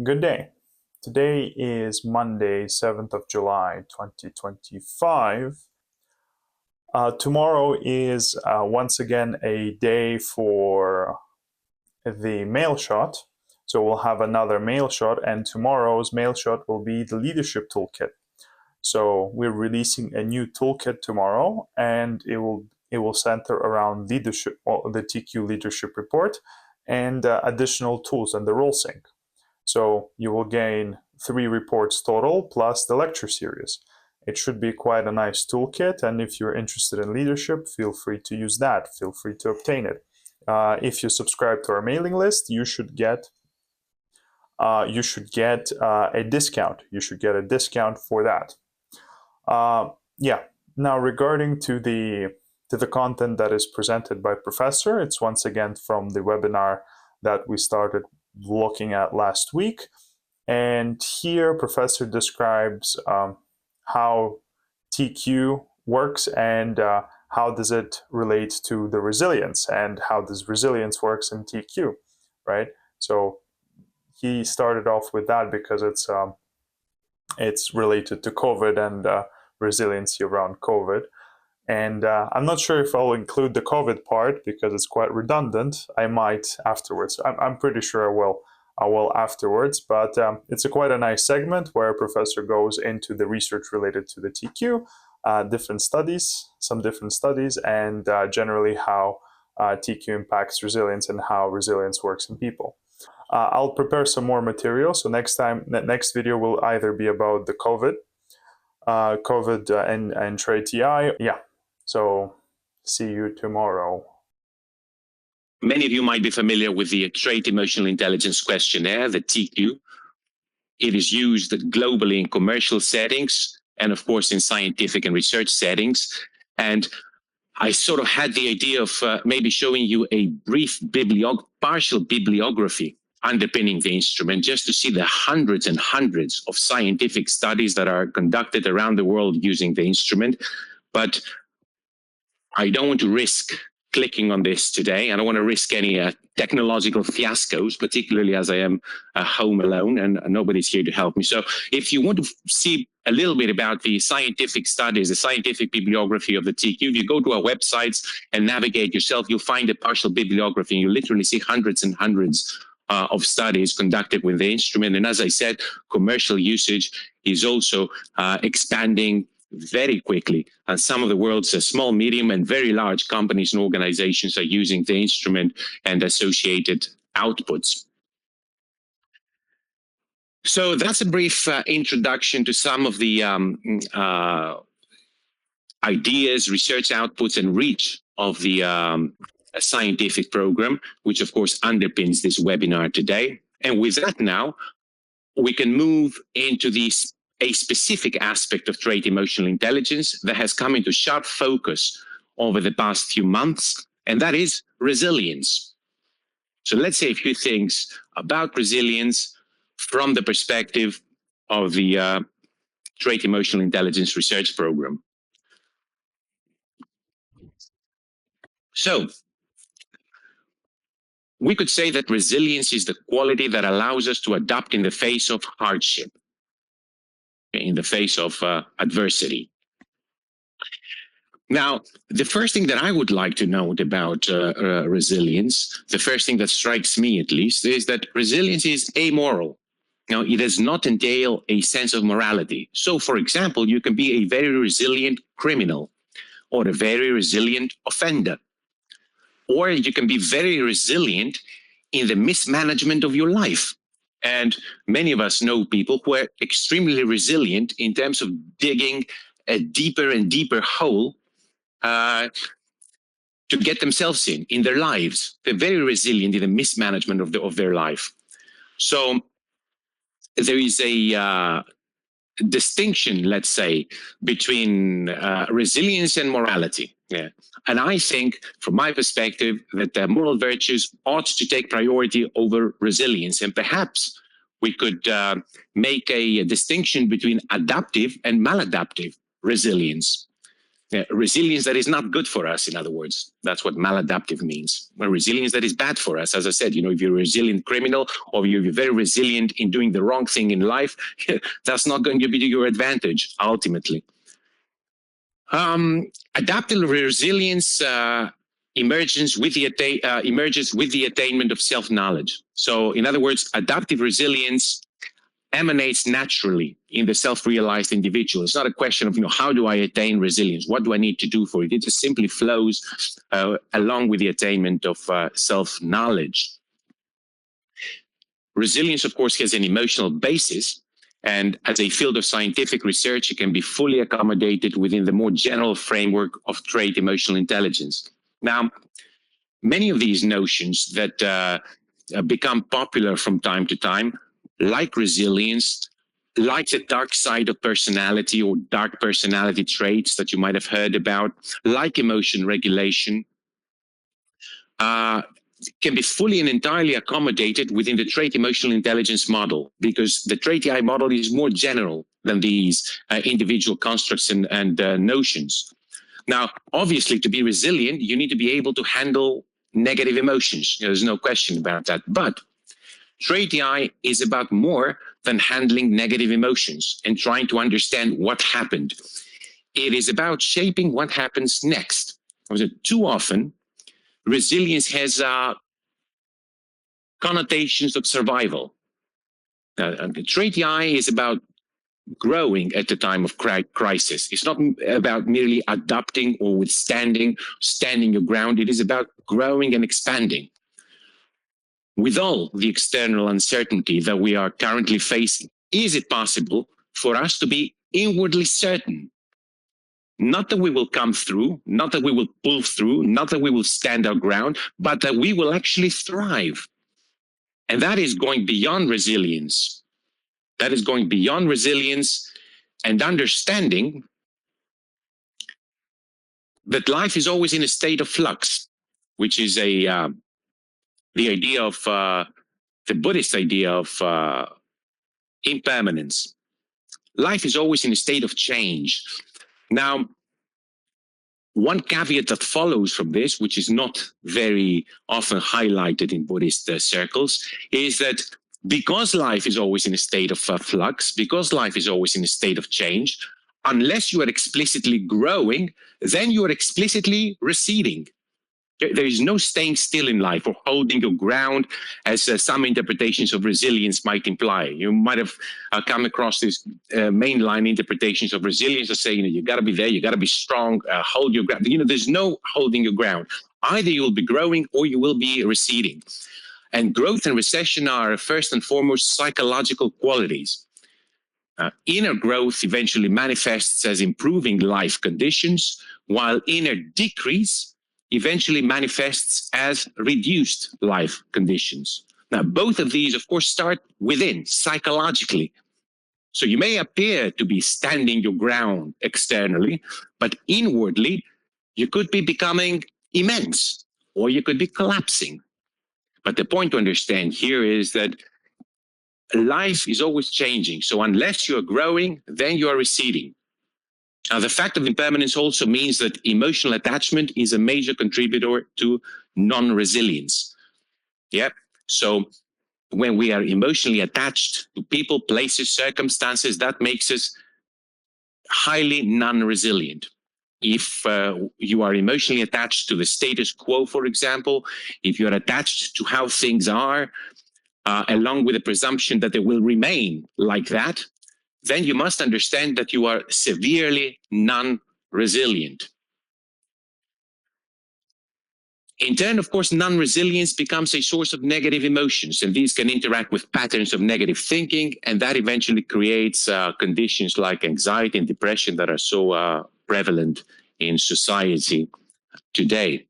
Good day. Today is Monday, 7th of July, 2025. Tomorrow is once again a day for the mail shot. So we'll have another mail shot, and tomorrow's mail shot will be the leadership toolkit. So we're releasing a new toolkit tomorrow, and it will center around leadership, the TQ leadership report, and additional tools and the role sync. So you will gain 3 reports total plus the lecture series. It should be quite a nice toolkit, and if you're interested in leadership, feel free to use that. Feel free to obtain it. If you subscribe to our mailing list, you should get a discount. You should get a discount for that. Yeah. Now, regarding to the content that is presented by Professor, it's once again from the webinar that we started looking at last week. And here Professor describes how TQ works and how does it relate to the resilience and how does resilience works in TQ, right? So he started off with that because it's related to COVID and resiliency around COVID. And I'm not sure if I'll include the COVID part because it's quite redundant. I might afterwards. I'm pretty sure I will afterwards. But it's quite a nice segment where a professor goes into the research related to the TQ, some different studies, and generally how TQ impacts resilience and how resilience works in people. I'll prepare some more material. So next video will either be about the COVID and TraitEI. Yeah. So see you tomorrow. Many of you might be familiar with the Trait Emotional Intelligence Questionnaire, the TQ. It is used globally in commercial settings and, of course, in scientific and research settings. And I sort of had the idea of maybe showing you a brief partial bibliography underpinning the instrument, just to see the hundreds and hundreds of scientific studies that are conducted around the world using the instrument. But I don't want to risk clicking on this today. I don't want to risk any technological fiascos, particularly as I am home alone and nobody's here to help me. So if you want to see a little bit about the scientific studies, the scientific bibliography of the TQ, if you go to our websites and navigate yourself, you'll find a partial bibliography. You literally see hundreds and hundreds of studies conducted with the instrument. And as I said, commercial usage is also expanding very quickly, and some of the world's small, medium, and very large companies and organizations are using the instrument and associated outputs. So that's a brief introduction to some of the ideas, research outputs, and reach of the scientific program, which of course underpins this webinar today. And with that now, we can move into a specific aspect of trait emotional intelligence that has come into sharp focus over the past few months, and that is resilience. So let's say a few things about resilience from the perspective of the Trait Emotional Intelligence Research Program. So we could say that resilience is the quality that allows us to adapt in the face of hardship, in the face of adversity. Now, the first thing that I would like to note about resilience, the first thing that strikes me at least, is that resilience is amoral. Now, it does not entail a sense of morality. So, for example, you can be a very resilient criminal or a very resilient offender, or you can be very resilient in the mismanagement of your life. And many of us know people who are extremely resilient in terms of digging a deeper and deeper hole to get themselves in their lives. They're very resilient in the mismanagement of their life. So there is a distinction, let's say, between resilience and morality. Yeah. And I think, from my perspective, that the moral virtues ought to take priority over resilience. And perhaps we could make a distinction between adaptive and maladaptive resilience. Resilience that is not good for us, in other words. That's what maladaptive means. A resilience that is bad for us. As I said, if you're a resilient criminal or you're very resilient in doing the wrong thing in life, that's not going to be to your advantage, ultimately. Adaptive resilience emerges with the attainment of self-knowledge. So, in other words, adaptive resilience emanates naturally in the self-realized individual. It's not a question of, how do I attain resilience? What do I need to do for it? It just simply flows along with the attainment of self-knowledge. Resilience, of course, has an emotional basis, and as a field of scientific research, it can be fully accommodated within the more general framework of trait emotional intelligence. Now, many of these notions that become popular from time to time, like resilience, like the dark side of personality or dark personality traits that you might have heard about, like emotion regulation, can be fully and entirely accommodated within the trait emotional intelligence model, because the TraitEI model is more general than these individual constructs and notions. Now, obviously, to be resilient, you need to be able to handle negative emotions. There's no question about that. But TraitEI is about more than handling negative emotions and trying to understand what happened. It is about shaping what happens next. Too often, resilience has connotations of survival. TraitEI is about growing at the time of crisis. It's not about merely adapting or withstanding, standing your ground. It is about growing and expanding. With all the external uncertainty that we are currently facing, is it possible for us to be inwardly certain? Not that we will come through, not that we will pull through, not that we will stand our ground, but that we will actually thrive. And that is going beyond resilience. That is going beyond resilience and understanding that life is always in a state of flux, which is the idea of the Buddhist idea of impermanence. Life is always in a state of change. Now, one caveat that follows from this, which is not very often highlighted in Buddhist circles, is that because life is always in a state of flux, because life is always in a state of change, unless you are explicitly growing, then you are explicitly receding. There is no staying still in life or holding your ground, as some interpretations of resilience might imply. You might have come across these mainline interpretations of resilience that say, you got to be there, you got to be strong, hold your ground. There's no holding your ground. Either you will be growing or you will be receding. And growth and recession are first and foremost psychological qualities. Inner growth eventually manifests as improving life conditions, while inner decrease eventually manifests as reduced life conditions. Now, both of these, of course, start within, psychologically. So you may appear to be standing your ground externally, but inwardly, you could be becoming immense, or you could be collapsing. But the point to understand here is that life is always changing. So unless you're growing, then you are receding. Now, the fact of impermanence also means that emotional attachment is a major contributor to non-resilience. Yeah. So when we are emotionally attached to people, places, circumstances, that makes us highly non-resilient. If you are emotionally attached to the status quo, for example, if you're attached to how things are, along with the presumption that they will remain like that, then you must understand that you are severely non-resilient. In turn, of course, non-resilience becomes a source of negative emotions, and these can interact with patterns of negative thinking, and that eventually creates conditions like anxiety and depression that are so prevalent in society today.